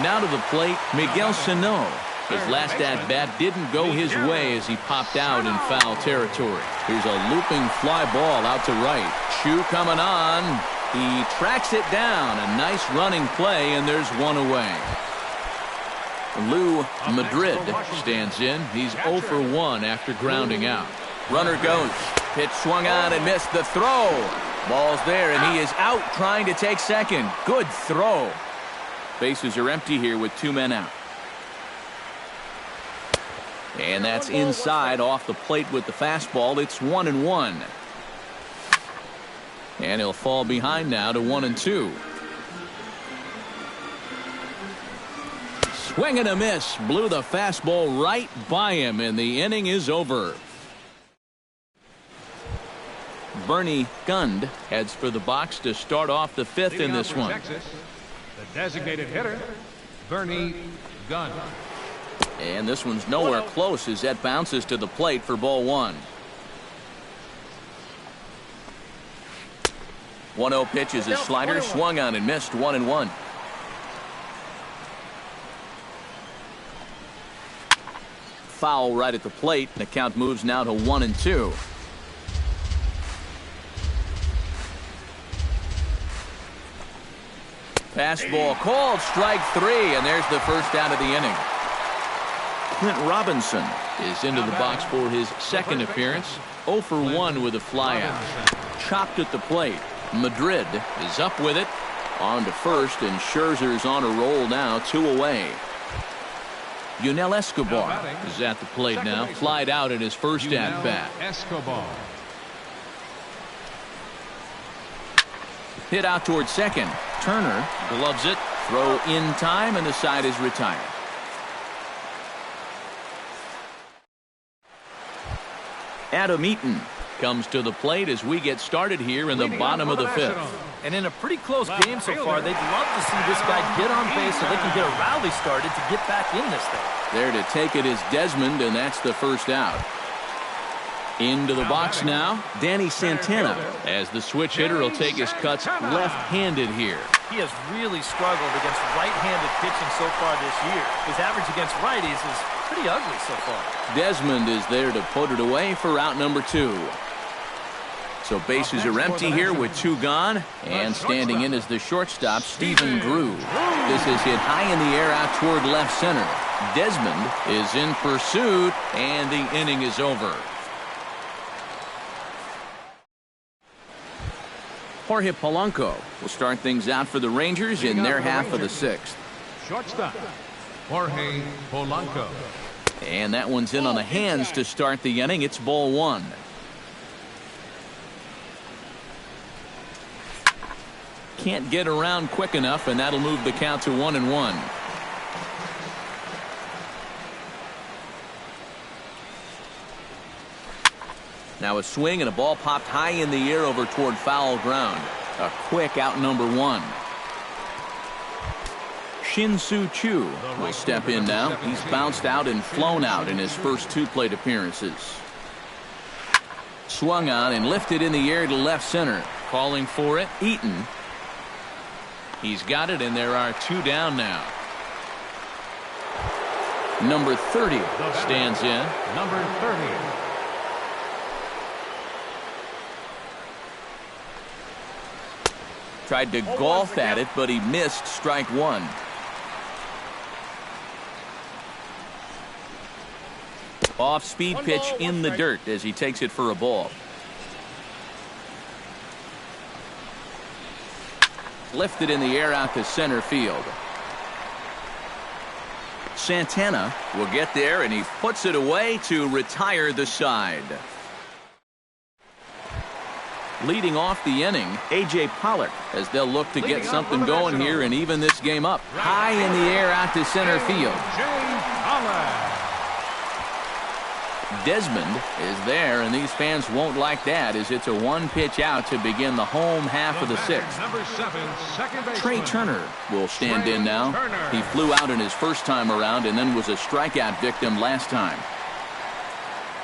Now to the plate, Miguel Sano. His last at-bat didn't go his way as he popped out in foul territory. Here's a looping fly ball out to right. Chu coming on. He tracks it down. A nice running play, and there's 1 away. Lou Madrid stands in. He's 0 for 1 after grounding out. Runner goes. Pitch swung on and missed the throw. Ball's there, and he is out trying to take second. Good throw. Bases are empty here with 2 men out. And that's inside off the plate with the fastball. It's 1-1. And he'll fall behind now to 1-2. Swing and a miss. Blew the fastball right by him, and the inning is over. Bernie Gund heads for the box to start off the fifth in this one. Texas, the designated hitter, Bernie Gund. And this one's nowhere close as that bounces to the plate for ball one. 1-0 pitch is his slider, swung on and missed, 1-1. Foul right at the plate. The count moves now to 1-2. Fastball called, strike three, and there's the first out of the inning. Clint Robinson is into the box for his second appearance. 0 for 1 with a flyout. Chopped at the plate. Madrid is up with it. On to first, and Scherzer's on a roll now, 2 away. Yunel Escobar is at the plate now. Flied out in his first at-bat. Escobar. Hit out towards second. Turner gloves it. Throw in time, and the side is retired. Adam Eaton comes to the plate as we get started here in the bottom of the fifth. And in a pretty close game so far, they'd love to see this guy get on base so they can get a rally started to get back in this thing. There to take it is Desmond, and that's the first out. Into the box now, Danny Santana, as the switch hitter will take his cuts left-handed here. He has really struggled against right-handed pitching so far this year. His average against righties is pretty ugly so far. Desmond is there to put it away for out number 2. So bases are empty here with 2 gone, and standing in is the shortstop, Stephen Grew. This is hit high in the air out toward left center. Desmond is in pursuit, and the inning is over. Jorge Polanco will start things out for the Rangers in their half of the sixth. Shortstop, Jorge Polanco. And that one's in on the hands to start the inning. It's ball one. Can't get around quick enough, and that'll move the count to 1-1. Now a swing and a ball popped high in the air over toward foul ground. A quick out number 1. Shin-Soo Choo will step in now. He's bounced out and flown out in his first 2 plate appearances. Swung on and lifted in the air to left center. Calling for it, Eaton. He's got it, and there are 2 down now. Number 30 stands in. Number 30. Tried to golf at it, but he missed, strike 1. Off-speed pitch in the dirt as he takes it for a ball. Lifted in the air out to center field. Santana will get there, and he puts it away to retire the side. Leading off the inning, A.J. Pollock, as they'll look to get something going here and even this game up. High in the air out to center field. Desmond is there, and these fans won't like that as it's a 1-pitch out to begin the home half of the sixth. Number 7, second baseman. Trey Turner will stand in now. He flew out in his first time around and then was a strikeout victim last time.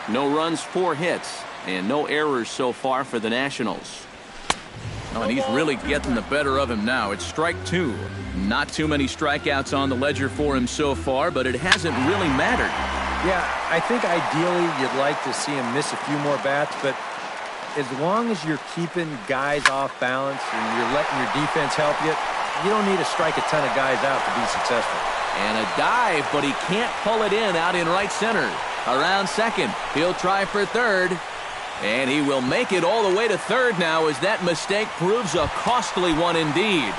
No runs, 4 hits. And no errors so far for the Nationals. Oh, and he's really getting the better of him now. It's strike 2. Not too many strikeouts on the ledger for him so far, but it hasn't really mattered. Yeah, I think ideally you'd like to see him miss a few more bats, but as long as you're keeping guys off balance and you're letting your defense help you, you don't need to strike a ton of guys out to be successful. And a dive, but he can't pull it in out in right center. Around second. He'll try for third. And he will make it all the way to third now as that mistake proves a costly one indeed.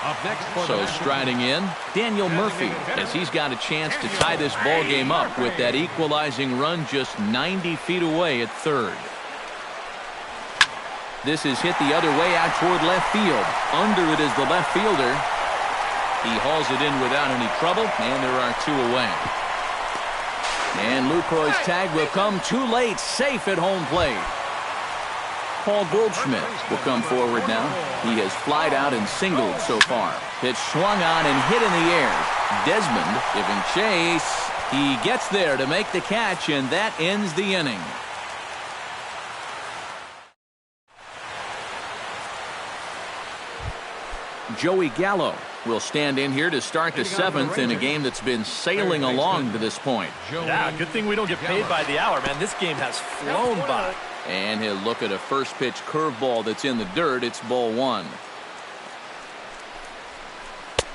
Up next for So striding in, Daniel Murphy, as he's got a chance to tie this ball game up with that equalizing run just 90 feet away at third. This is hit the other way out toward left field. Under it is the left fielder. He hauls it in without any trouble, and there are 2 away. And Lucroy's tag will come too late, safe at home plate. Paul Goldschmidt will come forward now. He has flied out and singled so far. Pitch swung on and hit in the air. Desmond giving chase. He gets there to make the catch, and that ends the inning. Joey Gallo will stand in here to start the 7th in a game that's been sailing along to this point. Yeah, good thing we don't get paid by the hour, man. This game has flown by. And he'll look at a first pitch curveball that's in the dirt. It's ball 1.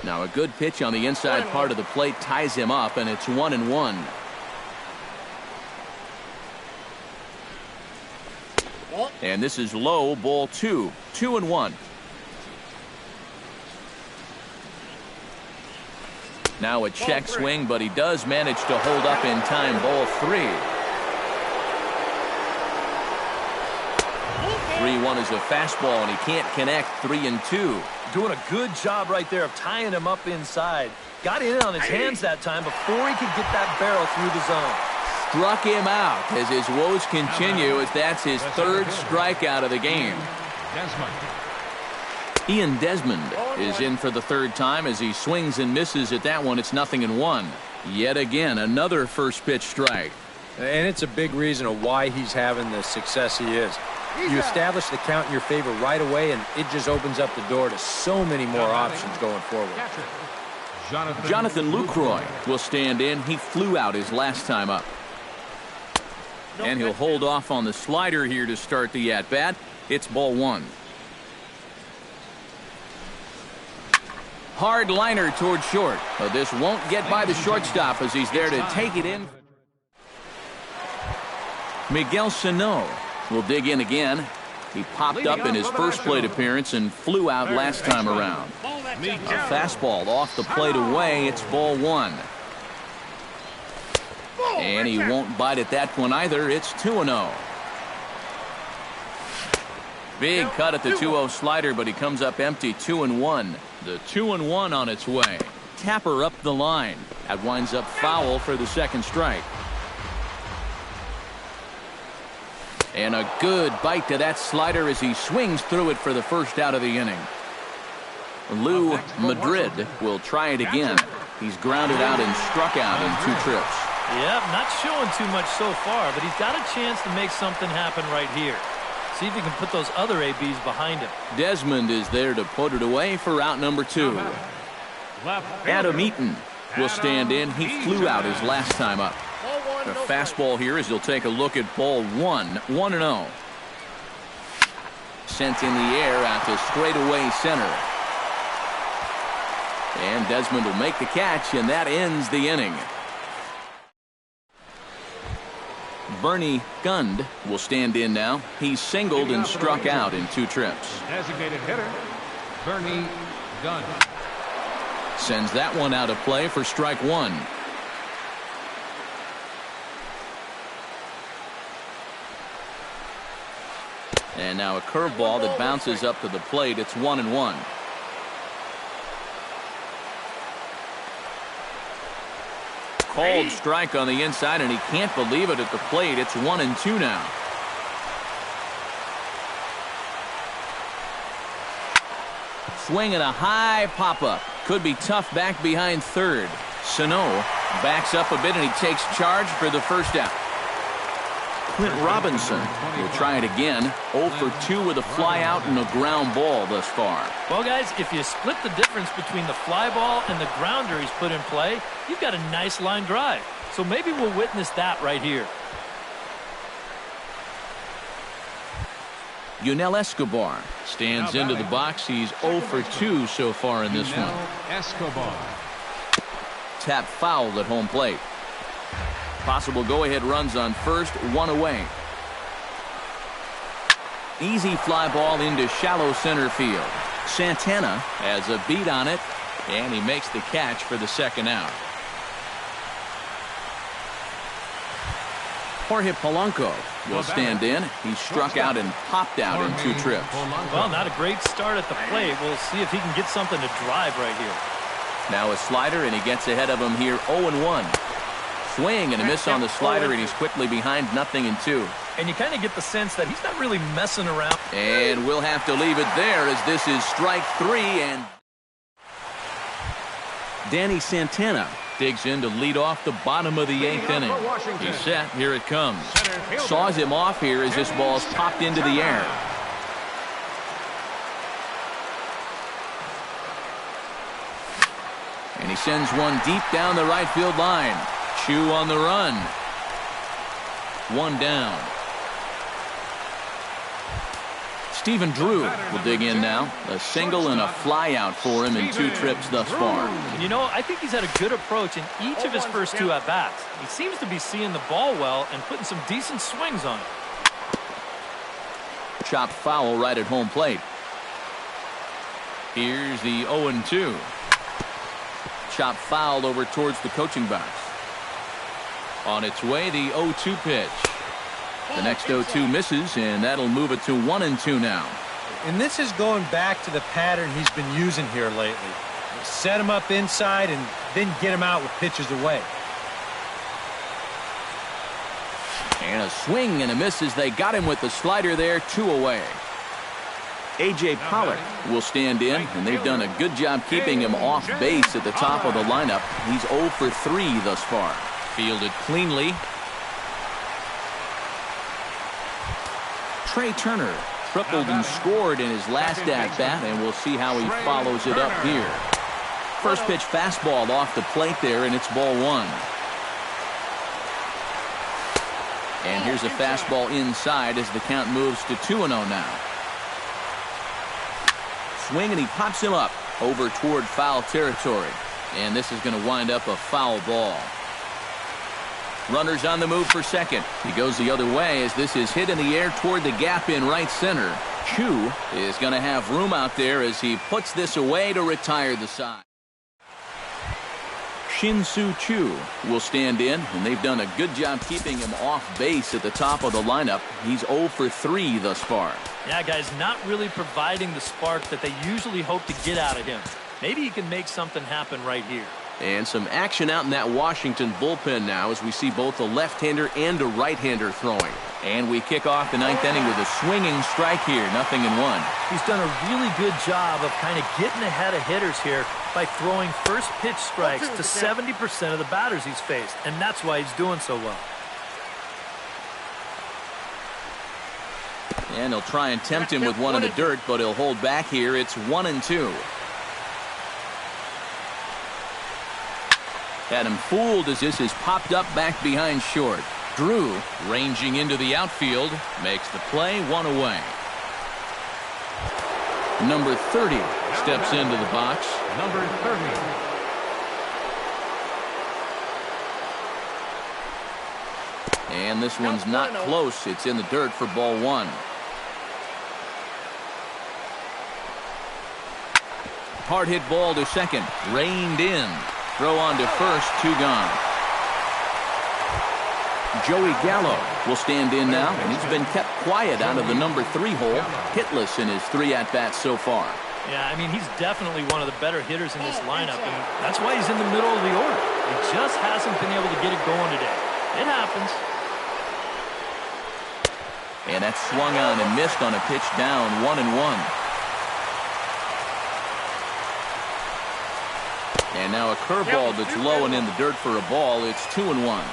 Now a good pitch on the inside part of the plate ties him up, and it's 1-1. And this is low, ball 2. 2-1. Now a check swing, but he does manage to hold up in time. Ball 3. 3-1 is a fastball, and he can't connect. 3-2. Doing a good job right there of tying him up inside. Got in on his hands that time before he could get that barrel through the zone. Struck him out as his woes continue, as that's his 3rd strikeout of the game. Ian Desmond is in for the 3rd time as he swings and misses at that one. It's 0-1. Yet again, another first pitch strike. And it's a big reason of why he's having the success he is. You establish the count in your favor right away, and it just opens up the door to so many more options going forward. Jonathan Lucroy will stand in. He flew out his last time up. And he'll hold off on the slider here to start the at-bat. It's ball 1. Hard liner toward short. This won't get by the shortstop as he's there to take it in. Miguel Sano will dig in again. He popped up in his first plate appearance and flew out last time around. A fastball off the plate away. It's ball 1. And he won't bite at that one either. It's 2-0. Big cut at the 2-0 slider, but he comes up empty. 2-1. The 2-1 on its way. Tapper up the line. That winds up foul for the 2nd strike. And a good bite to that slider as he swings through it for the 1st out of the inning. Lou Madrid will try it again. He's grounded out and struck out in 2 trips. Yep, not showing too much so far, but he's got a chance to make something happen right here. See if he can put those other ABs behind him. Desmond is there to put it away for out number 2. Adam Eaton will stand in. He flew out his last time up. The fastball here as he'll take a look at ball 1. 1-0. Sent in the air out to straightaway center. And Desmond will make the catch, and that ends the inning. Bernie Gund will stand in now. He's singled and struck out in 2 trips. Designated hitter, Bernie Gund. Sends that one out of play for strike 1. And now a curveball that bounces up to the plate. It's 1-1. Called strike on the inside, and he can't believe it at the plate. It's 1-2 now. Swing and a high pop-up. Could be tough back behind 3rd. Sano backs up a bit, and he takes charge for the 1st out. Clint Robinson will try it again. 0 for 2 with a fly out and a ground ball thus far. Well, guys, if you split the difference between the fly ball and the grounder he's put in play, you've got a nice line drive. So maybe we'll witness that right here. Yunel Escobar stands into the box. He's 0 for 2 so far in this one. Escobar. Tap fouled at home plate. Possible go-ahead runs on first, 1 away. Easy fly ball into shallow center field. Santana has a beat on it, and he makes the catch for the 2nd out. Jorge Polanco will stand in. He struck out and popped out in 2 trips. Well, not a great start at the plate. We'll see if he can get something to drive right here. Now a slider, and he gets ahead of him here 0-1. Swing and a miss on the slider, and he's quickly behind 0-2. And you kind of get the sense that he's not really messing around. And we'll have to leave it there as this is strike 3. And Danny Santana digs in to lead off the bottom of the 8th inning. He's set. Here it comes. Saws him off here as this ball's popped into the air. And he sends one deep down the right field line. Chu on the run. 1 down. Stephen Drew will dig in now. A single and a fly out for him in 2 trips thus far. You know, I think he's had a good approach in each of his first 2 at-bats. He seems to be seeing the ball well and putting some decent swings on it. Chopped foul right at home plate. Here's the 0-2. Chopped foul over towards the coaching box. On its way, the 0-2 pitch. The next 0-2 misses, and that'll move it to 1-2 now. And this is going back to the pattern he's been using here lately. Set him up inside and then get him out with pitches away. And a swing and a miss as they got him with the slider there, 2 away. A.J. Pollock will stand in, and they've done a good job keeping him off base at the top of the lineup. He's 0 for 3 thus far. Fielded cleanly. Trey Turner tripled and scored in his last at-bat, and we'll see how he follows it up here. First pitch fastball off the plate there, and it's ball 1. And here's a fastball inside as the count moves to 2-0 now. Swing, and he pops him up over toward foul territory. And this is going to wind up a foul ball. Runners on the move for second. He goes the other way as this is hit in the air toward the gap in right center. Chu is going to have room out there as he puts this away to retire the side. Shin-Soo Choo will stand in, and they've done a good job keeping him off base at the top of the lineup. He's 0 for 3 thus far. Yeah, guys, not really providing the spark that they usually hope to get out of him. Maybe he can make something happen right here. And some action out in that Washington bullpen now as we see both a left-hander and a right-hander throwing. And we kick off the 9th inning with a swinging strike here, 0-1. He's done a really good job of kind of getting ahead of hitters here by throwing first pitch strikes to 70% of the batters he's faced, and that's why he's doing so well. And he'll try and tempt him with one in the dirt, but he'll hold back here. It's 1-2. Had him fooled as this is popped up back behind short. Drew, ranging into the outfield, makes the play, 1 away. Number 30 steps into the box. Number 30. And this one's not close. It's in the dirt for ball 1. Hard hit ball to second. Reined in. Throw on to first. 2 gone. Joey Gallo will stand in now, and he's been kept quiet out of the number 3 hole. Hitless in his 3 at-bats so far. Yeah, I mean, he's definitely one of the better hitters in this lineup, and that's why he's in the middle of the order. He just hasn't been able to get it going today. It happens. And that's swung on and missed on a pitch down, 1-1. And now a curveball that's low and in the dirt for a ball. It's 2-1.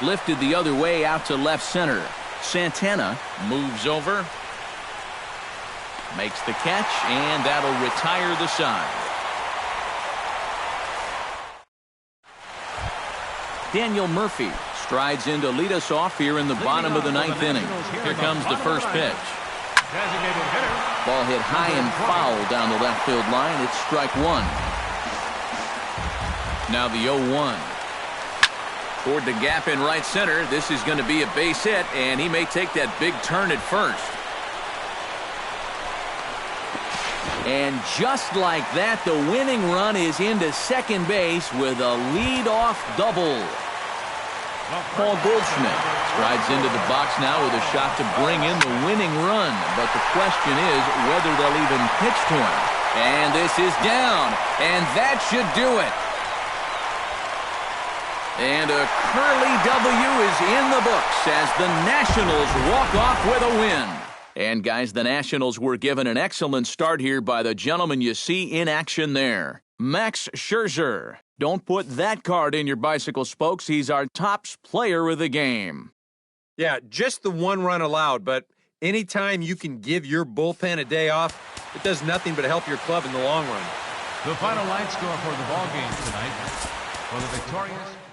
Lifted the other way out to left center. Santana moves over. Makes the catch, and that'll retire the side. Daniel Murphy strides in to lead us off here in the bottom of the 9th inning. Here comes the first pitch. Ball hit high and foul down the left field line. It's strike 1. Now the 0-1. Toward the gap in right center. This is going to be a base hit, and he may take that big turn at first. And just like that, the winning run is into second base with a lead-off double. Paul Goldschmidt strides into the box now with a shot to bring in the winning run. But the question is whether they'll even pitch to him. And this is down, and that should do it. And a Curly W is in the books as the Nationals walk off with a win. And, guys, the Nationals were given an excellent start here by the gentleman you see in action there, Max Scherzer. Don't put that card in your bicycle spokes. He's our tops player of the game. Yeah, just the one run allowed, but anytime you can give your bullpen a day off, it does nothing but help your club in the long run. The final line score for the ball game tonight for the victorious